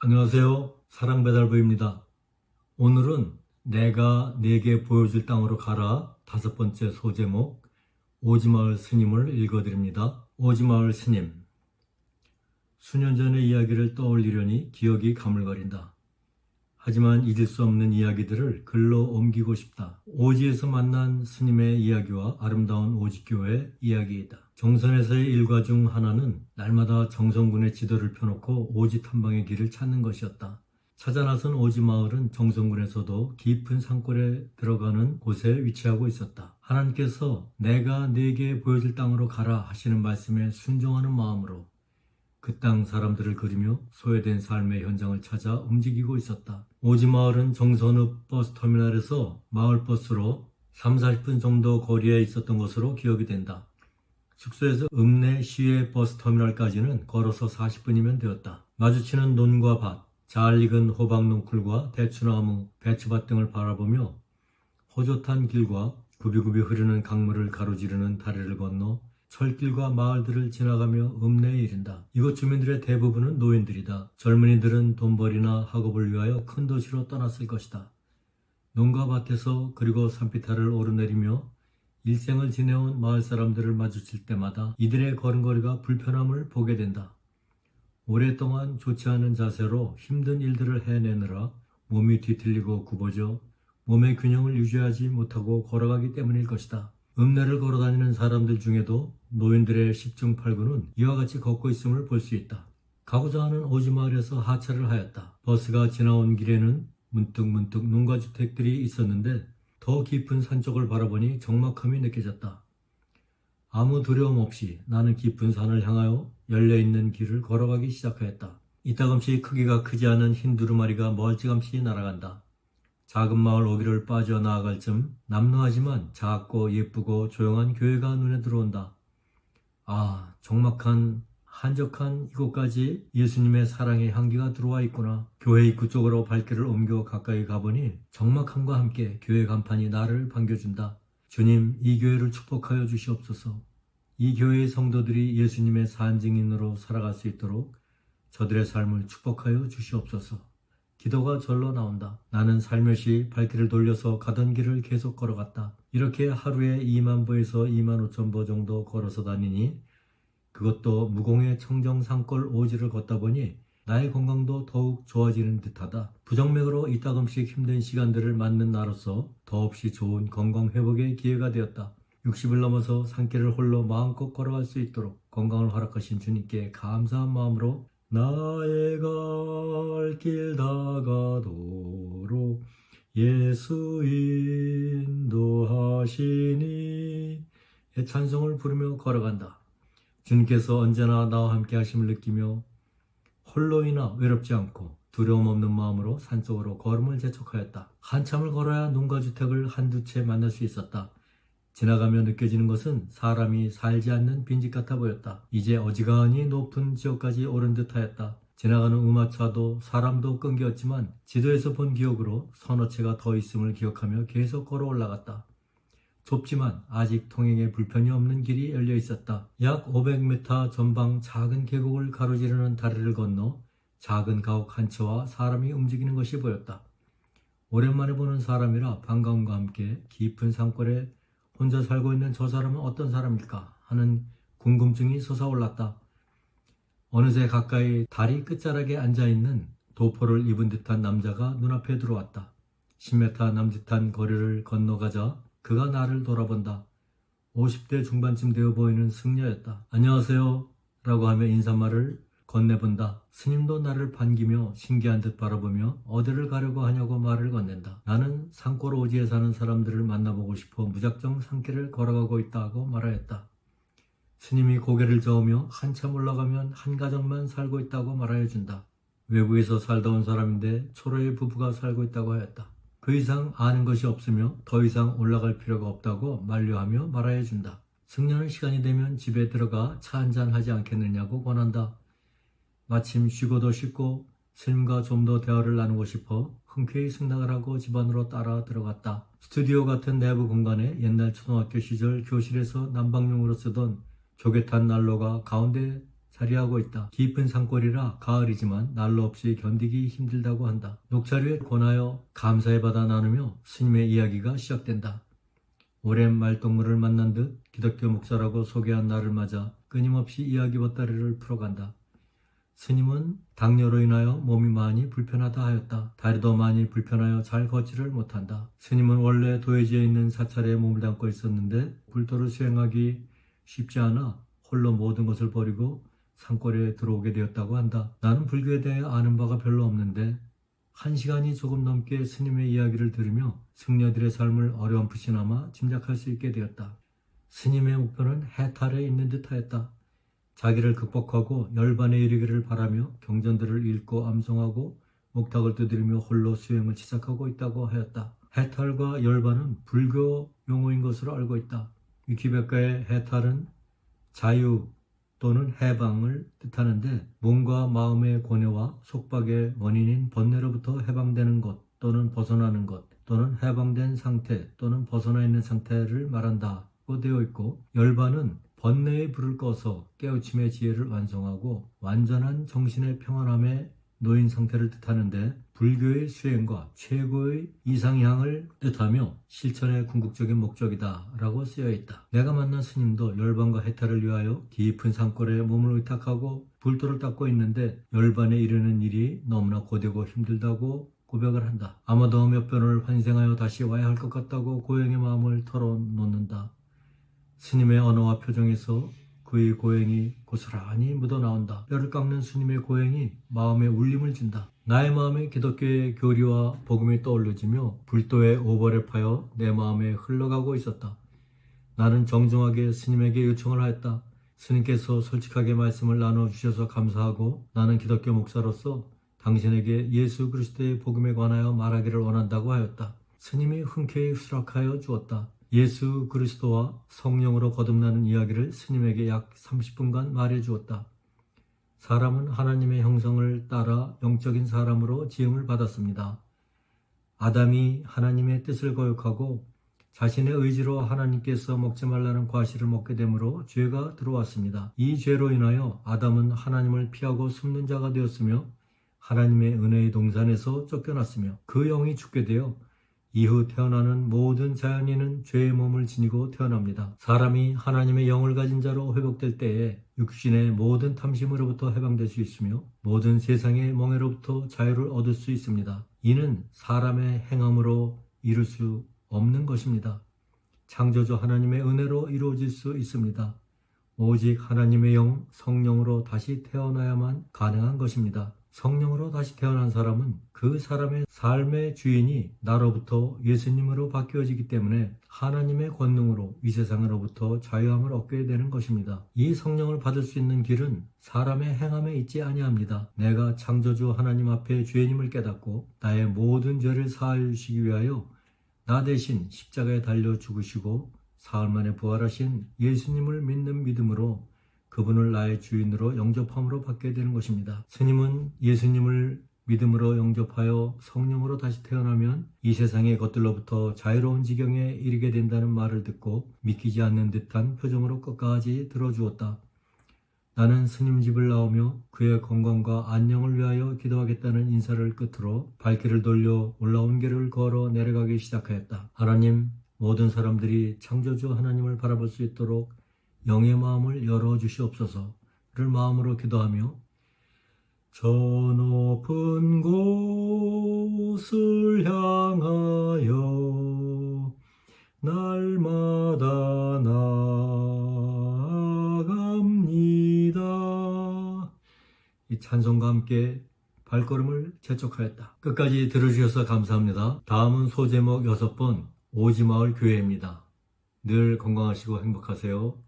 안녕하세요. 사랑배달부입니다. 오늘은 내가 네게 보여줄 땅으로 가라 5번째 소제목 오지마을 스님을 읽어드립니다. 오지마을 스님. 수년 전의 이야기를 떠올리려니 기억이 가물거린다. 하지만 잊을 수 없는 이야기들을 글로 옮기고 싶다. 오지에서 만난 스님의 이야기와 아름다운 오지교의 이야기이다. 정선에서의 일과 중 하나는 날마다 정선군의 지도를 펴놓고 오지 탐방의 길을 찾는 것이었다. 찾아 나선 오지 마을은 정선군에서도 깊은 산골에 들어가는 곳에 위치하고 있었다. 하나님께서 내가 네게 보여줄 땅으로 가라 하시는 말씀에 순종하는 마음으로 그 땅 사람들을 그리며 소외된 삶의 현장을 찾아 움직이고 있었다. 오지 마을은 정선읍 버스터미널에서 마을버스로 30-40분 정도 거리에 있었던 것으로 기억이 된다. 숙소에서 읍내 시외 버스터미널까지는 걸어서 40분이면 되었다. 마주치는 논과 밭, 잘 익은 호박농쿨과 대추나무, 배추밭 등을 바라보며 호젓한 길과 굽이굽이 흐르는 강물을 가로지르는 다리를 건너 철길과 마을들을 지나가며 읍내에 이른다. 이곳 주민들의 대부분은 노인들이다. 젊은이들은 돈벌이나 학업을 위하여 큰 도시로 떠났을 것이다. 농가 밭에서 그리고 산비탈을 오르내리며 일생을 지내온 마을 사람들을 마주칠 때마다 이들의 걸음걸이가 불편함을 보게 된다. 오랫동안 좋지 않은 자세로 힘든 일들을 해내느라 몸이 뒤틀리고 굽어져 몸의 균형을 유지하지 못하고 걸어가기 때문일 것이다. 읍내를 걸어다니는 사람들 중에도 노인들의 10중 8구는 이와 같이 걷고 있음을 볼 수 있다. 가고자 하는 오지마을에서 하차를 하였다. 버스가 지나온 길에는 문득문득 농가주택들이 있었는데 더 깊은 산 쪽을 바라보니 적막함이 느껴졌다. 아무 두려움 없이 나는 깊은 산을 향하여 열려있는 길을 걸어가기 시작하였다. 이따금씩 크기가 크지 않은 흰 두루마리가 멀찌감치 날아간다. 작은 마을 오기를 빠져나갈 쯤 남루하지만 작고 예쁘고 조용한 교회가 눈에 들어온다. 아, 적막한 한적한 이곳까지 예수님의 사랑의 향기가 들어와 있구나. 교회 입구 쪽으로 발길을 옮겨 가까이 가보니 적막함과 함께 교회 간판이 나를 반겨준다. 주님, 이 교회를 축복하여 주시옵소서. 이 교회의 성도들이 예수님의 산증인으로 살아갈 수 있도록 저들의 삶을 축복하여 주시옵소서. 기도가 절로 나온다. 나는 살며시 발길을 돌려서 가던 길을 계속 걸어갔다. 이렇게 하루에 2만 보에서 2만 5천 보 정도 걸어서 다니니 그것도 무공의 청정 산골 오지를 걷다 보니 나의 건강도 더욱 좋아지는 듯하다. 부정맥으로 이따금씩 힘든 시간들을 맞는 나로서 더없이 좋은 건강 회복의 기회가 되었다. 60을 넘어서 산길을 홀로 마음껏 걸어갈 수 있도록 건강을 허락하신 주님께 감사한 마음으로 나의 갈 길 다가도록 예수 인도하시니 의 찬송을 부르며 걸어간다. 주님께서 언제나 나와 함께 하심을 느끼며 홀로이나 외롭지 않고 두려움 없는 마음으로 산속으로 걸음을 재촉하였다. 한참을 걸어야 농가주택을 한두 채 만날 수 있었다. 지나가며 느껴지는 것은 사람이 살지 않는 빈집 같아 보였다. 이제 어지간히 높은 지역까지 오른 듯하였다. 지나가는 우마차도 사람도 끊겼지만 지도에서 본 기억으로 서너 채가 더 있음을 기억하며 계속 걸어 올라갔다. 좁지만 아직 통행에 불편이 없는 길이 열려 있었다. 약 500m 전방 작은 계곡을 가로지르는 다리를 건너 작은 가옥 한 채와 사람이 움직이는 것이 보였다. 오랜만에 보는 사람이라 반가움과 함께 깊은 산골에 혼자 살고 있는 저 사람은 어떤 사람일까 하는 궁금증이 솟아올랐다. 어느새 가까이 다리 끝자락에 앉아있는 도포를 입은 듯한 남자가 눈앞에 들어왔다. 10m 남짓한 거리를 건너가자 그가 나를 돌아본다. 50대 중반쯤 되어 보이는 승려였다. 안녕하세요 라고 하며 인사말을 건네본다. 스님도 나를 반기며 신기한 듯 바라보며 어디를 가려고 하냐고 말을 건넨다. 나는 산골 오지에 사는 사람들을 만나보고 싶어 무작정 산길을 걸어가고 있다고 말하였다. 스님이 고개를 저으며 한참 올라가면 한 가정만 살고 있다고 말하여준다. 외국에서 살다 온 사람인데 초로의 부부가 살고 있다고 하였다. 그 이상 아는 것이 없으며 더 이상 올라갈 필요가 없다고 만류하며 말하여준다. 승려는 시간이 되면 집에 들어가 차 한잔 하지 않겠느냐고 권한다. 마침 쉬고도 싶고 스님과 좀 더 대화를 나누고 싶어 흔쾌히 승낙을 하고 집 안으로 따라 들어갔다. 스튜디오 같은 내부 공간에 옛날 초등학교 시절 교실에서 난방용으로 쓰던 조개탄 난로가 가운데 자리하고 있다. 깊은 산골이라 가을이지만 난로 없이 견디기 힘들다고 한다. 녹차류에 권하여 감사의 바다 나누며 스님의 이야기가 시작된다. 오랜 말동무를 만난 듯 기독교 목사라고 소개한 나를 맞아 끊임없이 이야기 보따리를 풀어간다. 스님은 당뇨로 인하여 몸이 많이 불편하다 하였다. 다리도 많이 불편하여 잘 걷지를 못한다. 스님은 원래 도해지에 있는 사찰에 몸을 담고 있었는데 불도를 수행하기 쉽지 않아 홀로 모든 것을 버리고 산골에 들어오게 되었다고 한다. 나는 불교에 대해 아는 바가 별로 없는데 1시간이 조금 넘게 스님의 이야기를 들으며 승려들의 삶을 어렴풋이나마 짐작할 수 있게 되었다. 스님의 목표는 해탈에 있는 듯 하였다. 자기를 극복하고 열반에 이르기를 바라며 경전들을 읽고 암송하고 목탁을 두드리며 홀로 수행을 시작하고 있다고 하였다. 해탈과 열반은 불교 용어인 것으로 알고 있다. 위키백과의 해탈은 자유 또는 해방을 뜻하는데 몸과 마음의 고뇌와 속박의 원인인 번뇌로부터 해방되는 것 또는 벗어나는 것 또는 해방된 상태 또는 벗어나 있는 상태를 말한다고 되어 있고, 열반은 번뇌의 불을 꺼서 깨우침의 지혜를 완성하고 완전한 정신의 평안함에 놓인 상태를 뜻하는데 불교의 수행과 최고의 이상향을 뜻하며 실천의 궁극적인 목적이다 라고 쓰여 있다. 내가 만난 스님도 열반과 해탈을 위하여 깊은 산골에 몸을 의탁하고 불도를 닦고 있는데 열반에 이르는 일이 너무나 고되고 힘들다고 고백을 한다. 아마도 몇 번을 환생하여 다시 와야 할 것 같다고 고행의 마음을 털어놓는다. 스님의 언어와 표정에서 그의 고행이 고스란히 묻어나온다. 뼈를 깎는 스님의 고행이 마음에 울림을 준다. 나의 마음에 기독교의 교리와 복음이 떠올려지며 불도의 오벌에 파여 내 마음에 흘러가고 있었다. 나는 정중하게 스님에게 요청을 하였다. 스님께서 솔직하게 말씀을 나눠주셔서 감사하고 나는 기독교 목사로서 당신에게 예수 그리스도의 복음에 관하여 말하기를 원한다고 하였다. 스님이 흔쾌히 수락하여 주었다. 예수 그리스도와 성령으로 거듭나는 이야기를 스님에게 약 30분간 말해 주었다. 사람은 하나님의 형성을 따라 영적인 사람으로 지음을 받았습니다. 아담이 하나님의 뜻을 거역하고 자신의 의지로 하나님께서 먹지 말라는 과실을 먹게 되므로 죄가 들어왔습니다. 이 죄로 인하여 아담은 하나님을 피하고 숨는 자가 되었으며 하나님의 은혜의 동산에서 쫓겨났으며 그 영이 죽게 되어 이후 태어나는 모든 자연인은 죄의 몸을 지니고 태어납니다. 사람이 하나님의 영을 가진 자로 회복될 때에 육신의 모든 탐심으로부터 해방될 수 있으며 모든 세상의 멍에로부터 자유를 얻을 수 있습니다. 이는 사람의 행함으로 이룰 수 없는 것입니다. 창조주 하나님의 은혜로 이루어질 수 있습니다. 오직 하나님의 영, 성령으로 다시 태어나야만 가능한 것입니다. 성령으로 다시 태어난 사람은 그 사람의 삶의 주인이 나로부터 예수님으로 바뀌어지기 때문에 하나님의 권능으로 이 세상으로부터 자유함을 얻게 되는 것입니다. 이 성령을 받을 수 있는 길은 사람의 행함에 있지 아니합니다. 내가 창조주 하나님 앞에 죄인임을 깨닫고 나의 모든 죄를 사하여 주시기 위하여 나 대신 십자가에 달려 죽으시고 사흘 만에 부활하신 예수님을 믿는 믿음으로 그분을 나의 주인으로 영접함으로 받게 되는 것입니다. 스님은 예수님을 믿음으로 영접하여 성령으로 다시 태어나면 이 세상의 것들로부터 자유로운 지경에 이르게 된다는 말을 듣고 믿기지 않는 듯한 표정으로 끝까지 들어주었다. 나는 스님 집을 나오며 그의 건강과 안녕을 위하여 기도하겠다는 인사를 끝으로 발길을 돌려 올라온 길을 걸어 내려가기 시작하였다. 하나님, 모든 사람들이 창조주 하나님을 바라볼 수 있도록 영의 마음을 열어주시옵소서를 마음으로 기도하며 저 높은 곳을 향하여 날마다 나아갑니다. 이 찬송과 함께 발걸음을 재촉하였다. 끝까지 들어주셔서 감사합니다. 다음은 소제목 6번 오지마을 교회입니다. 늘 건강하시고 행복하세요.